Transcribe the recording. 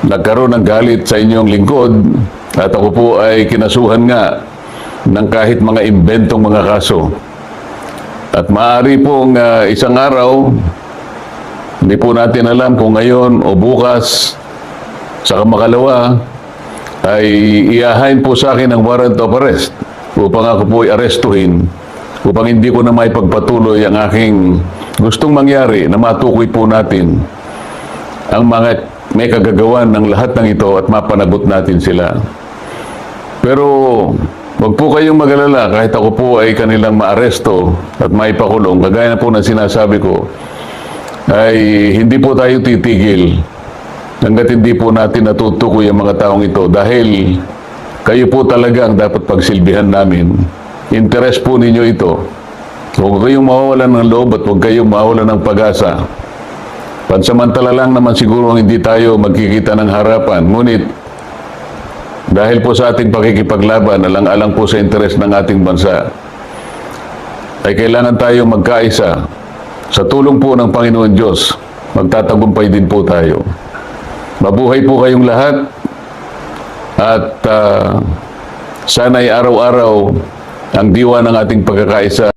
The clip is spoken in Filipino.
nagkaroon ng galit sa inyong lingkod at ako po ay kinasuhan nga ng kahit mga imbentong mga kaso. At maaari pong isang araw, hindi po natin alam kung ngayon o bukas, sa makalawa, ay iahain po sa akin ang warrant of arrest upang ako po ay arestuhin, upang hindi ko na may pagpatuloy ang aking gustong mangyari na matukoy po natin ang mga may kagagawan ng lahat ng ito at mapanagot natin sila. Pero wag po kayong mag-alala kahit ako po ay kanilang maaresto at maipakulong. Kagaya na po ng sinasabi ko, ay hindi po tayo titigil hanggat hindi po natin natutukoy ang mga taong ito dahil kayo po talaga ang dapat pagsilbihan namin. Interes po ninyo ito. Huwag kayong mawawalan ng loob at huwag kayong mawawalan ng pag-asa. Pansamantala lang naman siguro hindi tayo magkikita ng harapan. Ngunit dahil po sa ating pakikipaglaban, alang-alang po sa interes ng ating bansa, ay kailangan tayo magkaisa. Sa tulong po ng Panginoon Diyos, magtatagumpay din po tayo. Mabuhay po kayong lahat at sana'y araw-araw ang diwa ng ating pagkakaisa